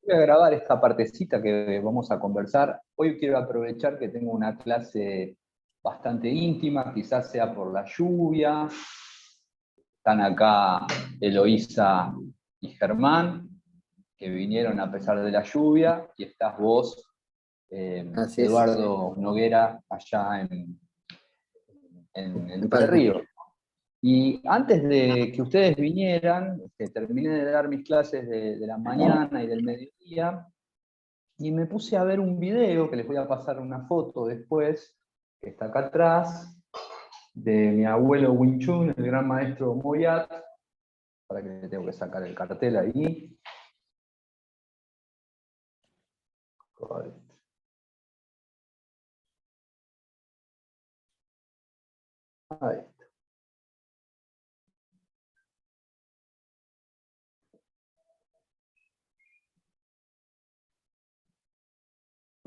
voy a grabar esta partecita que vamos a conversar. Hoy quiero aprovechar que tengo una clase bastante íntima, quizás sea por la lluvia. Están acá Eloísa y Germán, que vinieron a pesar de la lluvia, y estás vos, Así es, Eduardo Noguera, allá en Entre Palma. Ríos. Y antes de que ustedes vinieran, terminé de dar mis clases de la mañana y del mediodía, y me puse a ver un video, que les voy a pasar una foto después, que está acá atrás, de mi abuelo Wing Chun, el gran maestro Moyat, para que le tengo que sacar el cartel ahí. Ahí.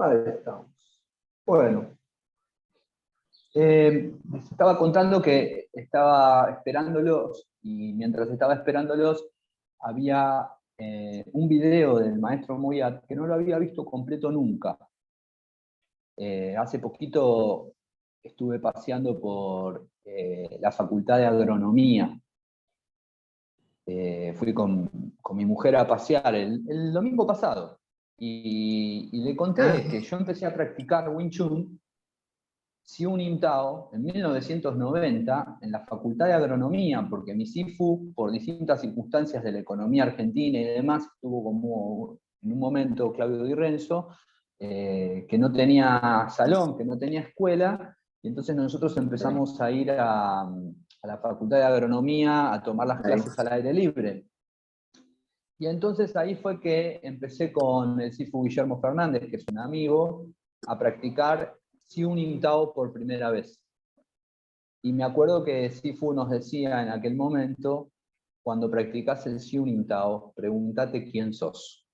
Ahí estamos. Bueno, les estaba contando que estaba esperándolos, y mientras estaba esperándolos había un video del maestro Moyat que no lo había visto completo nunca. Hace poquito estuve paseando por la Facultad de Agronomía. Fui con mi mujer a pasear el domingo pasado, y le conté que yo empecé a practicar Wing Chun, Siu Nim Tao, en 1990 en la Facultad de Agronomía, porque mi Sifu, por distintas circunstancias de la economía argentina y demás, tuvo como en un momento Claudio Di Renzo, que no tenía salón, que no tenía escuela, y entonces nosotros empezamos a ir a la Facultad de Agronomía a tomar las clases al aire libre. Y entonces ahí fue que empecé con el Sifu Guillermo Fernández, que es un amigo, a practicar Siu Nim Tao por primera vez. Y me acuerdo que Sifu nos decía en aquel momento: cuando practicas el Siu Nim Tao, pregúntate quién sos.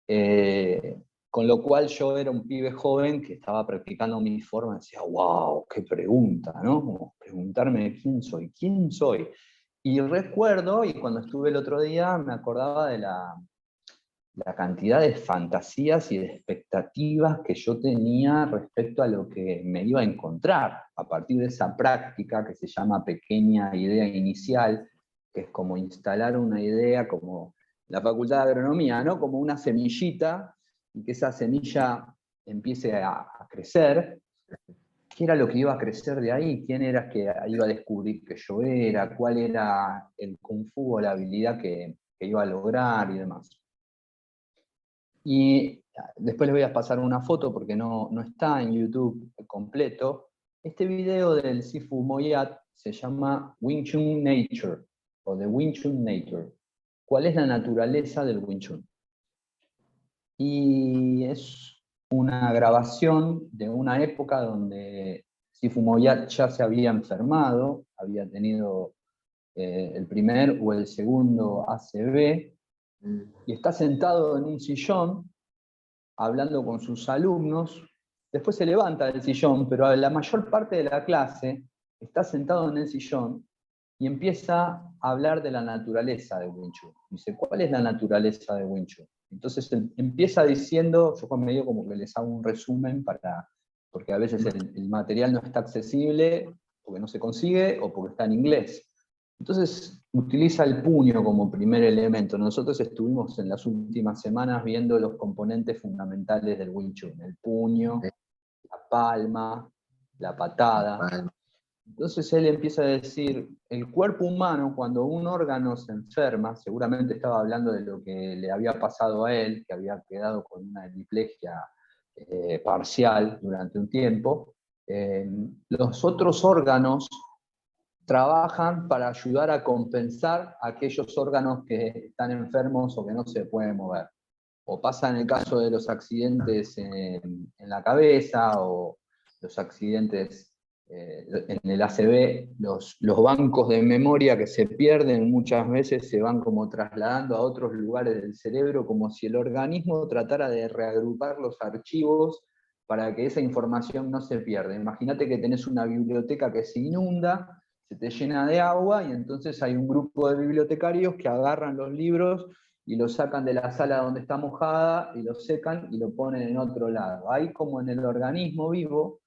Con lo cual yo era un pibe joven que estaba practicando mi forma, y decía, wow, qué pregunta, ¿no? Como preguntarme quién soy, quién soy. Y recuerdo, y cuando estuve el otro día, me acordaba de la cantidad de fantasías y de expectativas que yo tenía respecto a lo que me iba a encontrar a partir de esa práctica que se llama pequeña idea inicial, que es como instalar una idea, como la Facultad de Agronomía, ¿no? Como una semillita, y que esa semilla empiece a crecer. ¿Qué era lo que iba a crecer de ahí? ¿Quién era que iba a descubrir que yo era? ¿Cuál era el kung fu o la habilidad que iba a lograr y demás? Y después les voy a pasar una foto porque no está en YouTube completo. Este video del Sifu Moyat se llama Wing Chun Nature, o The Wing Chun Nature. ¿Cuál es la naturaleza del Wing Chun? Y es una grabación de una época donde Sifu Moyat ya se había enfermado, había tenido el primer o el segundo ACV, y está sentado en un sillón hablando con sus alumnos. Después se levanta del sillón, pero la mayor parte de la clase está sentado en el sillón y empieza a hablar de la naturaleza de Wing Chun. Dice, ¿cuál es la naturaleza de Wing Chun? Entonces empieza diciendo, yo medio como que les hago un resumen, porque a veces el material no está accesible, porque no se consigue, o porque está en inglés. Entonces utiliza el puño como primer elemento. Nosotros estuvimos en las últimas semanas viendo los componentes fundamentales del Wing Chun: el puño, la palma, la patada. Entonces él empieza a decir, el cuerpo humano, cuando un órgano se enferma, seguramente estaba hablando de lo que le había pasado a él, que había quedado con una hemiplegia parcial durante un tiempo, los otros órganos trabajan para ayudar a compensar aquellos órganos que están enfermos o que no se pueden mover. O pasa en el caso de los accidentes en la cabeza, o los accidentes en el ACV, los bancos de memoria que se pierden muchas veces se van como trasladando a otros lugares del cerebro, como si el organismo tratara de reagrupar los archivos para que esa información no se pierda. Imagínate que tenés una biblioteca que se inunda, se te llena de agua, y entonces hay un grupo de bibliotecarios que agarran los libros y lo sacan de la sala donde está mojada y lo secan y lo ponen en otro lado. Hay como en el organismo vivo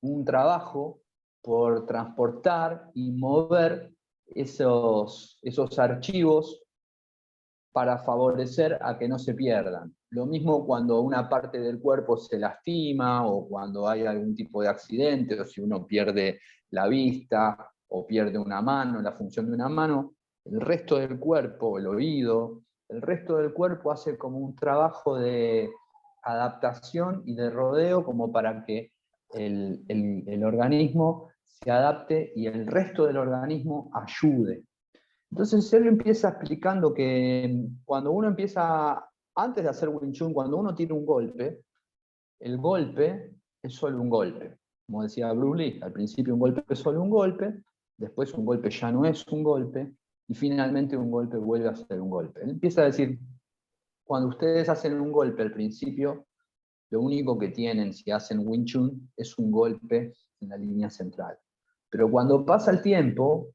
un trabajo por transportar y mover esos archivos para favorecer a que no se pierdan. Lo mismo cuando una parte del cuerpo se lastima o cuando hay algún tipo de accidente o si uno pierde la vista o pierde una mano, la función de una mano, el resto del cuerpo, el oído, el resto del cuerpo hace como un trabajo de adaptación y de rodeo como para que el organismo se adapte y el resto del organismo ayude. Entonces él empieza explicando que cuando uno empieza, antes de hacer Wing Chun, cuando uno tiene un golpe, el golpe es solo un golpe. Como decía Bruce Lee, al principio un golpe es solo un golpe, después un golpe ya no es un golpe, y finalmente un golpe vuelve a ser un golpe. Él empieza a decir, cuando ustedes hacen un golpe al principio, lo único que tienen si hacen Wing Chun es un golpe en la línea central. Pero cuando pasa el tiempo,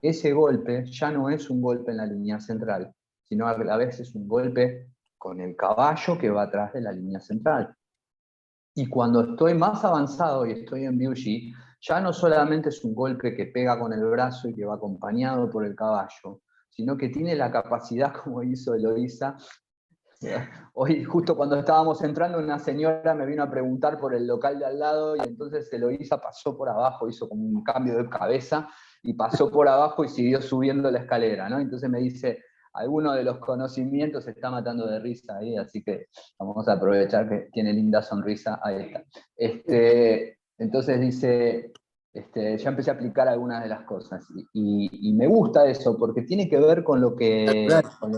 ese golpe ya no es un golpe en la línea central, sino a la vez es un golpe con el caballo que va atrás de la línea central. Y cuando estoy más avanzado y estoy en Biuji, ya no solamente es un golpe que pega con el brazo y que va acompañado por el caballo, sino que tiene la capacidad, como hizo Eloísa. Hoy, justo cuando estábamos entrando, una señora me vino a preguntar por el local de al lado y entonces Eloísa pasó por abajo, hizo como un cambio de cabeza y pasó por abajo y siguió subiendo la escalera, ¿no? Entonces me dice, alguno de los conocimientos se está matando de risa ahí, así que vamos a aprovechar que tiene linda sonrisa, ahí está. Entonces dice, ya empecé a aplicar algunas de las cosas y me gusta eso porque tiene que ver con lo que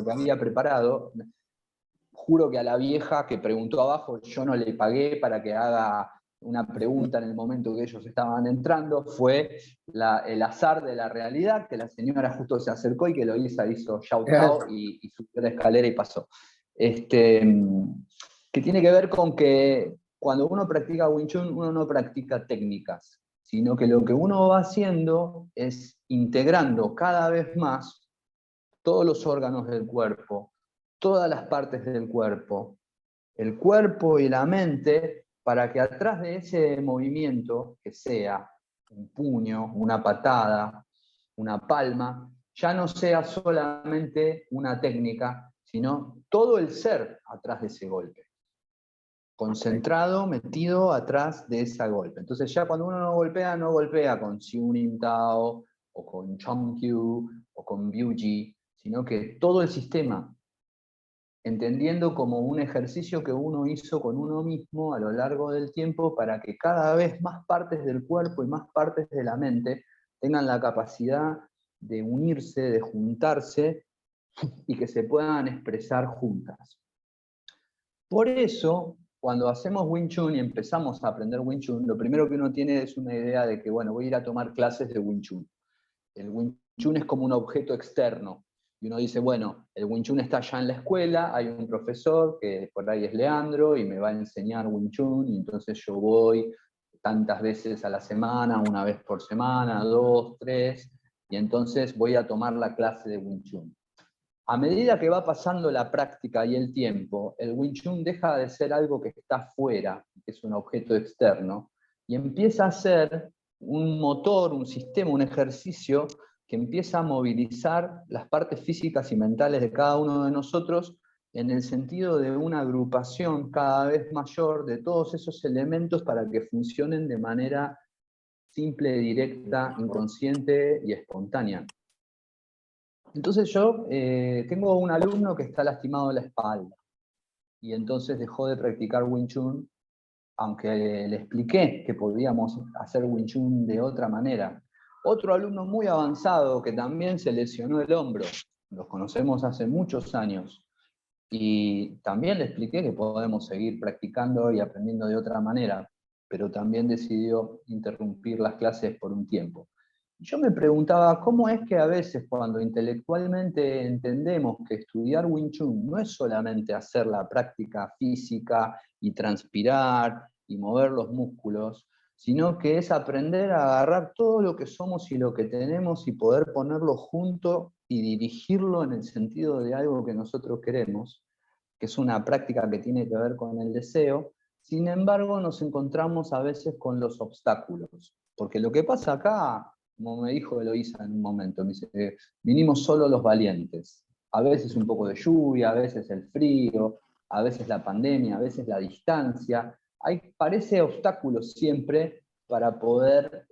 había preparado. Juro que a la vieja que preguntó abajo, yo no le pagué para que haga una pregunta en el momento que ellos estaban entrando, fue el azar de la realidad, que la señora justo se acercó y que Eloísa hizo shout out y subió la escalera y pasó. Que tiene que ver con que cuando uno practica Wing Chun, uno no practica técnicas, sino que lo que uno va haciendo es integrando cada vez más todos los órganos del cuerpo, todas las partes del cuerpo, el cuerpo y la mente, para que atrás de ese movimiento, que sea un puño, una patada, una palma, ya no sea solamente una técnica, sino todo el ser atrás de ese golpe. Concentrado, metido atrás de ese golpe. Entonces ya cuando uno no golpea con Siunim Tao, o con Chomkyu, o con Biuji, sino que todo el sistema, entendiendo como un ejercicio que uno hizo con uno mismo a lo largo del tiempo para que cada vez más partes del cuerpo y más partes de la mente tengan la capacidad de unirse, de juntarse y que se puedan expresar juntas. Por eso, cuando hacemos Wing Chun y empezamos a aprender Wing Chun, lo primero que uno tiene es una idea de que, bueno, voy a ir a tomar clases de Wing Chun. El Wing Chun es como un objeto externo. Y uno dice, bueno, el Wing Chun está allá en la escuela, hay un profesor que por ahí es Leandro y me va a enseñar Wing Chun, y entonces yo voy tantas veces a la semana, una vez por semana, 2, 3, y entonces voy a tomar la clase de Wing Chun. A medida que va pasando la práctica y el tiempo, el Wing Chun deja de ser algo que está fuera, que es un objeto externo, y empieza a ser un motor, un sistema, un ejercicio que empieza a movilizar las partes físicas y mentales de cada uno de nosotros en el sentido de una agrupación cada vez mayor de todos esos elementos para que funcionen de manera simple, directa, inconsciente y espontánea. Entonces yo tengo un alumno que está lastimado de la espalda y entonces dejó de practicar Wing Chun, aunque le expliqué que podíamos hacer Wing Chun de otra manera. Otro alumno muy avanzado que también se lesionó el hombro, los conocemos hace muchos años, y también le expliqué que podemos seguir practicando y aprendiendo de otra manera, pero también decidió interrumpir las clases por un tiempo. Yo me preguntaba, ¿cómo es que a veces cuando intelectualmente entendemos que estudiar Wing Chun no es solamente hacer la práctica física y transpirar y mover los músculos, sino que es aprender a agarrar todo lo que somos y lo que tenemos y poder ponerlo junto y dirigirlo en el sentido de algo que nosotros queremos, que es una práctica que tiene que ver con el deseo. Sin embargo, nos encontramos a veces con los obstáculos, porque lo que pasa acá, como me dijo Eloísa en un momento, me dice, vinimos solo los valientes, a veces un poco de lluvia, a veces el frío, a veces la pandemia, a veces la distancia, parece obstáculos siempre para poder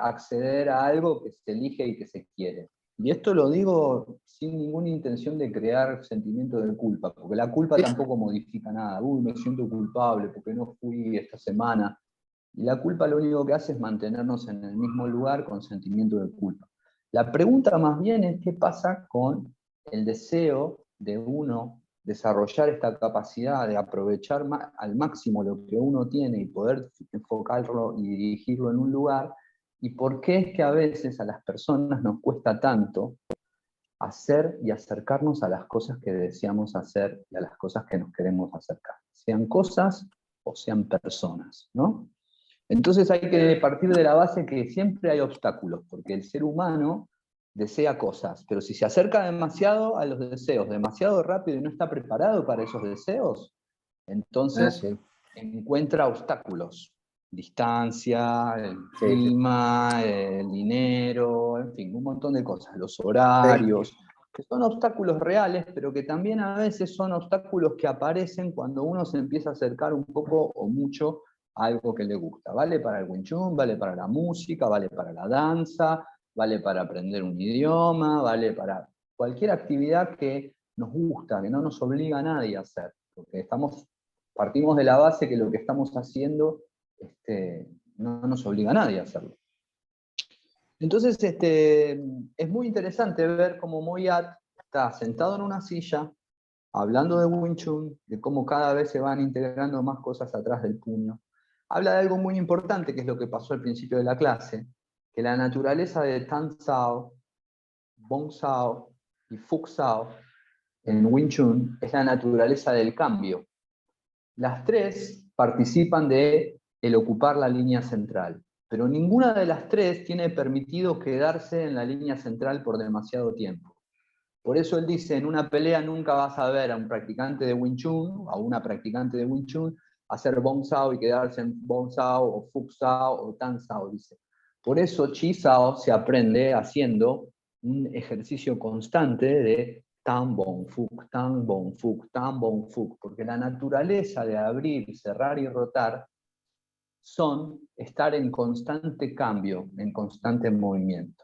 acceder a algo que se elige y que se quiere. Y esto lo digo sin ninguna intención de crear sentimiento de culpa, porque la culpa tampoco modifica nada. Uy, me siento culpable porque no fui esta semana. Y la culpa lo único que hace es mantenernos en el mismo lugar con sentimiento de culpa. La pregunta más bien es qué pasa con el deseo de uno desarrollar esta capacidad de aprovechar al máximo lo que uno tiene y poder enfocarlo y dirigirlo en un lugar. ¿Y por qué es que a veces a las personas nos cuesta tanto hacer y acercarnos a las cosas que deseamos hacer y a las cosas que nos queremos acercar? Sean cosas o sean personas, ¿no? Entonces hay que partir de la base que siempre hay obstáculos, porque el ser humano desea cosas, pero si se acerca demasiado a los deseos, demasiado rápido y no está preparado para esos deseos, entonces encuentra obstáculos. Distancia, el clima, el dinero, en fin, un montón de cosas, los horarios, que son obstáculos reales, pero que también a veces son obstáculos que aparecen cuando uno se empieza a acercar un poco o mucho a algo que le gusta. Vale para el Wing Chun, vale para la música, vale para la danza, vale para aprender un idioma, vale para cualquier actividad que nos gusta, que no nos obliga a nadie a hacer, porque partimos de la base que lo que estamos haciendo no nos obliga a nadie a hacerlo. Entonces es muy interesante ver cómo Moyat está sentado en una silla, hablando de Wing Chun, de cómo cada vez se van integrando más cosas atrás del puño. Habla de algo muy importante, que es lo que pasó al principio de la clase, que la naturaleza de Tan Sao, Bong Sao y Fuk Sao en Wing Chun es la naturaleza del cambio. Las tres participan de el ocupar la línea central, pero ninguna de las tres tiene permitido quedarse en la línea central por demasiado tiempo. Por eso él dice, en una pelea nunca vas a ver a un practicante de Wing Chun, a una practicante de Wing Chun, hacer Bong Sao y quedarse en Bong Sao, o Fuk Sao, o Tan Sao, dice. Por eso Chi Sao se aprende haciendo un ejercicio constante de Tan Bong Fuk, Tan Bong Fuk, Tan Bong Fuk, porque la naturaleza de abrir, cerrar y rotar son estar en constante cambio, en constante movimiento.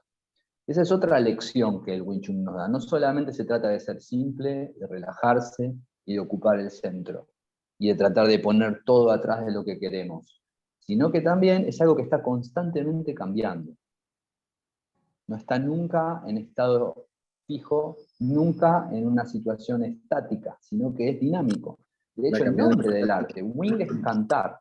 Esa es otra lección que el Wing Chun nos da. No solamente se trata de ser simple, de relajarse y de ocupar el centro, y de tratar de poner todo atrás de lo que queremos, sino que también es algo que está constantemente cambiando. No está nunca en estado fijo, nunca en una situación estática, sino que es dinámico. De hecho, el nombre del arte, Wing es cantar,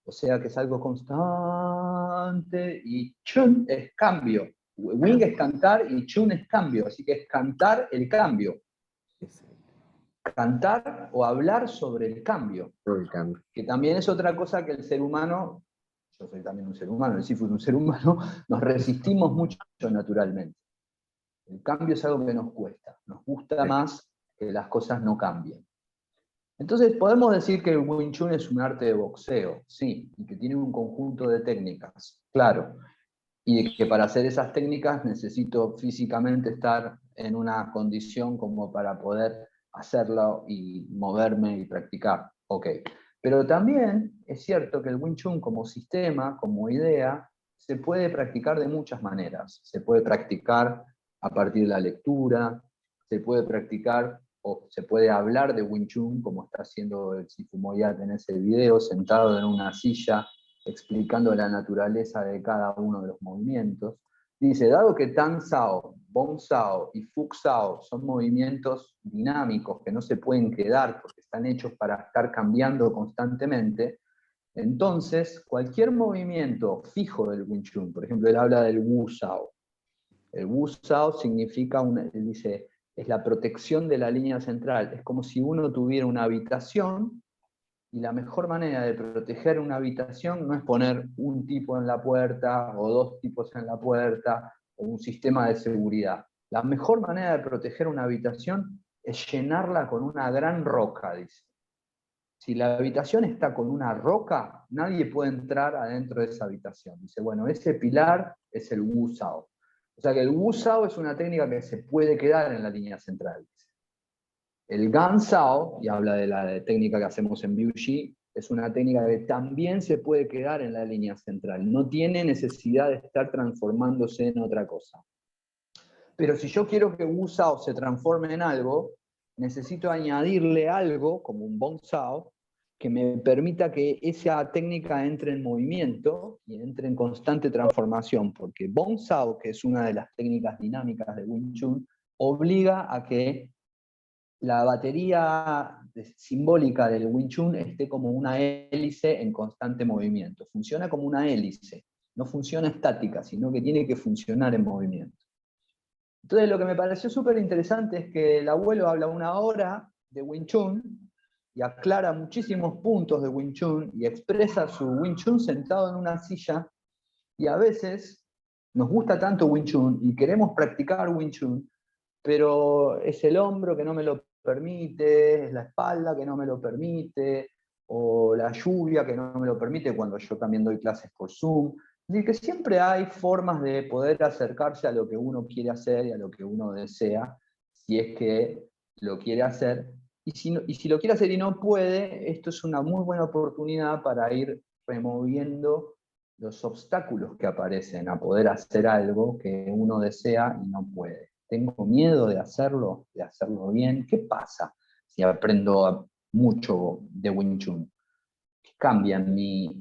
o sea que es algo constante, y Chun es cambio. Wing es cantar y Chun es cambio, así que es cantar el cambio. Cantar o hablar sobre el cambio. Que también es otra cosa que el ser humano, yo soy también un ser humano, el Sifu es un ser humano, nos resistimos mucho naturalmente. El cambio es algo que nos cuesta, nos gusta más que las cosas no cambien. Entonces podemos decir que el Wing Chun es un arte de boxeo, sí, y que tiene un conjunto de técnicas, claro, y que para hacer esas técnicas necesito físicamente estar en una condición como para poder hacerlo y moverme y practicar, ok. Pero también es cierto que el Wing Chun como sistema, como idea, se puede practicar de muchas maneras. Se puede practicar a partir de la lectura, se puede practicar o se puede hablar de Wing Chun, como está haciendo el Sifu Moyat en ese video, sentado en una silla, explicando la naturaleza de cada uno de los movimientos. Dice, dado que Tan Sao, Bong Sao y Fuk Sao son movimientos dinámicos que no se pueden quedar porque están hechos para estar cambiando constantemente, entonces cualquier movimiento fijo del Wing Chun, por ejemplo, él habla del Wu Sao. El Wu Sao significa, él dice, es la protección de la línea central. Es como si uno tuviera una habitación, y la mejor manera de proteger una habitación no es poner un tipo en la puerta, o dos tipos en la puerta, o un sistema de seguridad. La mejor manera de proteger una habitación es llenarla con una gran roca, dice. Si la habitación está con una roca, nadie puede entrar adentro de esa habitación. Dice, bueno, ese pilar es el Wu Sao. O sea que el Wu Sao es una técnica que se puede quedar en la línea central. Dice. El Gan Sao, y habla de la técnica que hacemos en Biu Shi, es una técnica que también se puede quedar en la línea central. No tiene necesidad de estar transformándose en otra cosa. Pero si yo quiero que Wu Sao se transforme en algo, necesito añadirle algo, como un Bong Sao, que me permita que esa técnica entre en movimiento y entre en constante transformación, porque Bong Sao, que es una de las técnicas dinámicas de Wing Chun, obliga a que la batería simbólica del Wing Chun esté como una hélice en constante movimiento. Funciona como una hélice, no funciona estática, sino que tiene que funcionar en movimiento. Entonces lo que me pareció súper interesante es que el abuelo habla 1 hora de Wing Chun y aclara muchísimos puntos de Wing Chun y expresa su Wing Chun sentado en una silla, y a veces nos gusta tanto Wing Chun y queremos practicar Wing Chun, pero es el hombro que no me lo permite, es la espalda que no me lo permite, o la lluvia que no me lo permite cuando yo también doy clases por Zoom. Es decir, que siempre hay formas de poder acercarse a lo que uno quiere hacer y a lo que uno desea, si es que lo quiere hacer. Y si lo quiere hacer y no puede, esto es una muy buena oportunidad para ir removiendo los obstáculos que aparecen a poder hacer algo que uno desea y no puede. Tengo miedo de hacerlo bien. ¿Qué pasa si aprendo mucho de Wing Chun? ¿Qué cambia en mi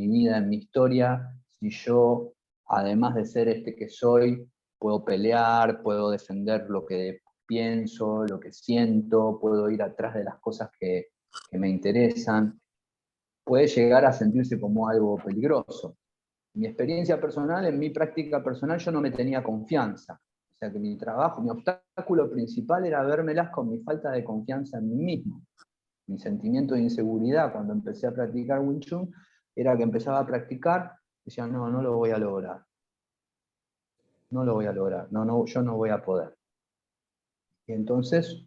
vida, en mi historia, si yo, además de ser este que soy, puedo pelear, puedo defender lo que pienso, lo que siento, puedo ir atrás de las cosas que me interesan? Puede llegar a sentirse como algo peligroso. Mi experiencia personal, en mi práctica personal, yo no me tenía confianza. O sea que mi trabajo, mi obstáculo principal era vérmelas con mi falta de confianza en mí mismo. Mi sentimiento de inseguridad cuando empecé a practicar Wing Chun era que empezaba a practicar y decía, no, no lo voy a lograr. No lo voy a lograr, yo no voy a poder. Y entonces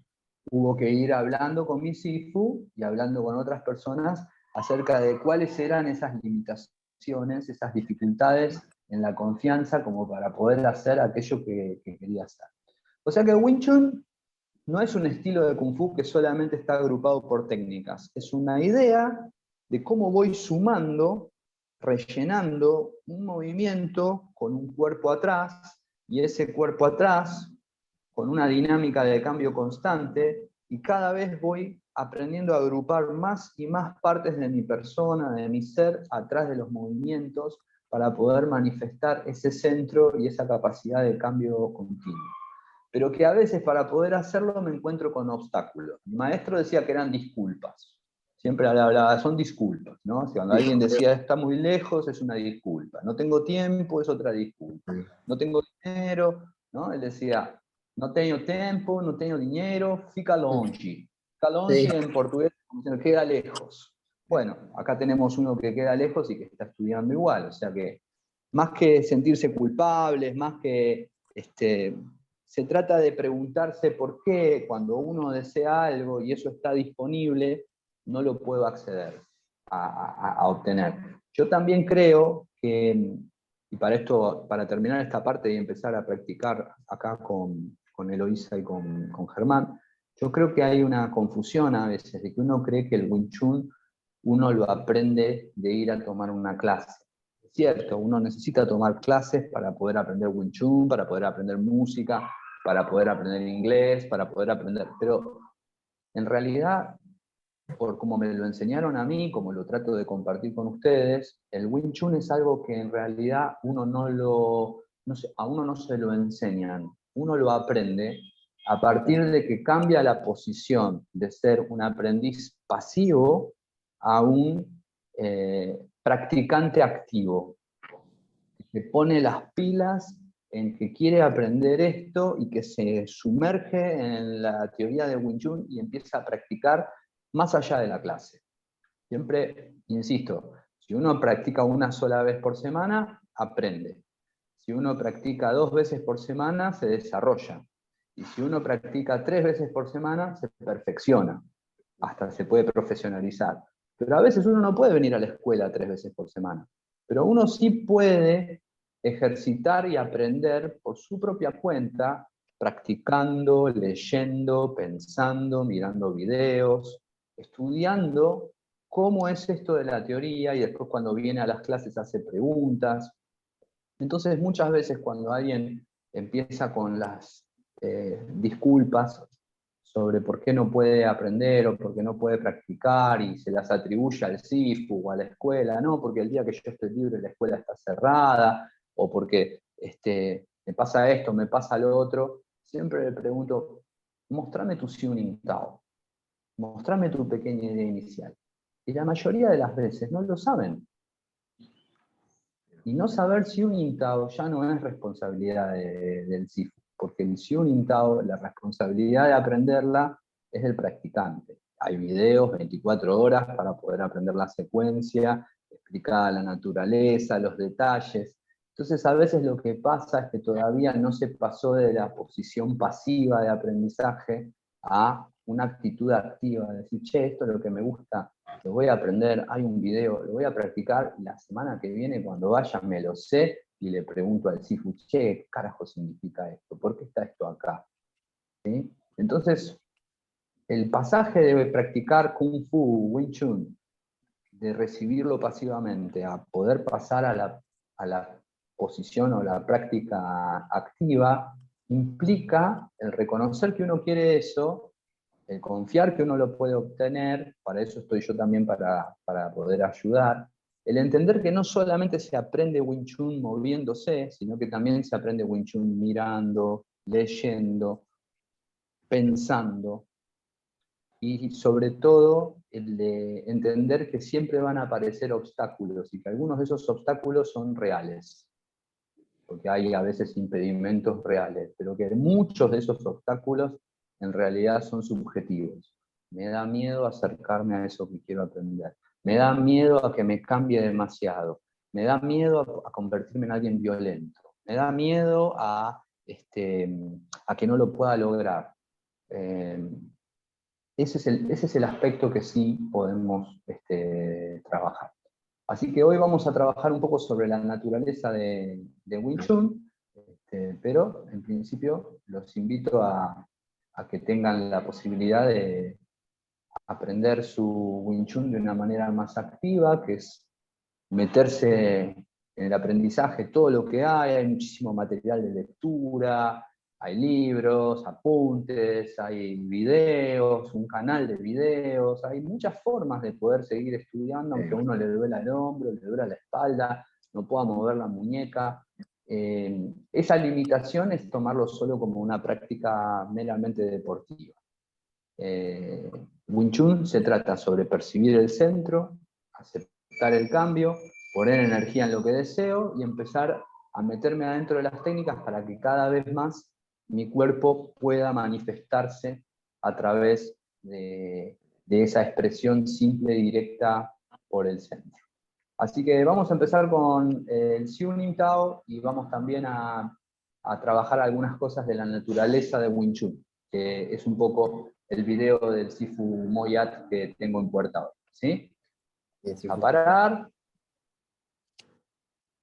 hubo que ir hablando con mi Sifu y hablando con otras personas acerca de cuáles eran esas limitaciones, esas dificultades en la confianza como para poder hacer aquello que quería hacer. O sea que Wing Chun no es un estilo de Kung Fu que solamente está agrupado por técnicas, es una idea de cómo voy sumando, rellenando un movimiento con un cuerpo atrás, y ese cuerpo atrás con una dinámica de cambio constante, y cada vez voy aprendiendo a agrupar más y más partes de mi persona, de mi ser, atrás de los movimientos, para poder manifestar ese centro y esa capacidad de cambio continuo. Pero que a veces para poder hacerlo me encuentro con obstáculos. Mi maestro decía que eran disculpas. Siempre hablaba, son disculpas, ¿no? Si cuando alguien decía está muy lejos, es una disculpa. No tengo tiempo, es otra disculpa. No tengo dinero, ¿no? Él decía, no tengo tiempo, no tengo dinero, fica longe. Fica longe en portugués queda lejos. Bueno, acá tenemos uno que queda lejos y que está estudiando igual. O sea que más que sentirse culpables, más que se trata de preguntarse por qué cuando uno desea algo y eso está disponible, no lo puedo acceder a obtener. Yo también creo que, y para terminar esta parte y empezar a practicar acá con Eloísa y con Germán, yo creo que hay una confusión a veces de que uno cree que el Wing Chun uno lo aprende de ir a tomar una clase. Es cierto, uno necesita tomar clases para poder aprender Wing Chun, para poder aprender música, para poder aprender inglés, para poder aprender, pero en realidad, por como me lo enseñaron a mí, como lo trato de compartir con ustedes, el Wing Chun es algo que en realidad a uno no se lo enseñan, uno lo aprende a partir de que cambia la posición de ser un aprendiz pasivo a un practicante activo, que pone las pilas en que quiere aprender esto y que se sumerge en la teoría de Wing Chun y empieza a practicar más allá de la clase. Siempre, insisto, si uno practica una sola vez por semana, aprende. Si uno practica 2 veces por semana, se desarrolla. Y si uno practica 3 veces por semana, se perfecciona. Hasta se puede profesionalizar. Pero a veces uno no puede venir a la escuela 3 veces por semana. Pero uno sí puede ejercitar y aprender por su propia cuenta, practicando, leyendo, pensando, mirando videos, estudiando cómo es esto de la teoría, y después cuando viene a las clases hace preguntas. Entonces muchas veces cuando alguien empieza con las disculpas sobre por qué no puede aprender o por qué no puede practicar y se las atribuye al CIFU o a la escuela, no, porque el día que yo estoy libre la escuela está cerrada, o porque me pasa esto, me pasa lo otro, siempre le pregunto, mostrame tu Siuning Tao, mostrame tu pequeña idea inicial. Y la mayoría de las veces no lo saben. Y no saber Siuning Tao ya no es responsabilidad del CIFU, porque el Siuning Tao, la responsabilidad de aprenderla es del practicante. Hay videos 24 horas para poder aprender la secuencia, explicar la naturaleza, los detalles. Entonces a veces lo que pasa es que todavía no se pasó de la posición pasiva de aprendizaje a una actitud activa, de decir, che, esto es lo que me gusta, lo voy a aprender, hay un video, lo voy a practicar, y la semana que viene cuando vaya me lo sé y le pregunto al Sifu, che, ¿qué carajo significa esto? ¿Por qué está esto acá? ¿Sí? Entonces, el pasaje de practicar Kung Fu, Wing Chun, de recibirlo pasivamente, a poder pasar a la posición o la práctica activa, implica el reconocer que uno quiere eso, el confiar que uno lo puede obtener, para eso estoy yo también para poder ayudar, el entender que no solamente se aprende Wing Chun moviéndose, sino que también se aprende Wing Chun mirando, leyendo, pensando, y sobre todo el de entender que siempre van a aparecer obstáculos y que algunos de esos obstáculos son reales, porque hay a veces impedimentos reales, pero que muchos de esos obstáculos en realidad son subjetivos. Me da miedo acercarme a eso que quiero aprender. Me da miedo a que me cambie demasiado. Me da miedo a convertirme en alguien violento. Me da miedo a que no lo pueda lograr. Ese es el aspecto que sí podemos trabajar. Así que hoy vamos a trabajar un poco sobre la naturaleza de Wing Chun, pero en principio los invito a que tengan la posibilidad de aprender su Wing Chun de una manera más activa, que es meterse en el aprendizaje todo lo que hay muchísimo material de lectura, hay libros, apuntes, hay videos, un canal de videos, hay muchas formas de poder seguir estudiando, aunque a uno le duela el hombro, le duela la espalda, no pueda mover la muñeca. Esa limitación es tomarlo solo como una práctica meramente deportiva. Wing Chun se trata sobre percibir el centro, aceptar el cambio, poner energía en lo que deseo y empezar a meterme adentro de las técnicas para que cada vez más mi cuerpo pueda manifestarse a través de esa expresión simple y directa por el centro. Así que vamos a empezar con el Siuning Tao y vamos también a trabajar algunas cosas de la naturaleza de Wing Chun, que es un poco el video del Sifu Moyat que tengo en puerta hoy. ¿Sí? A parar,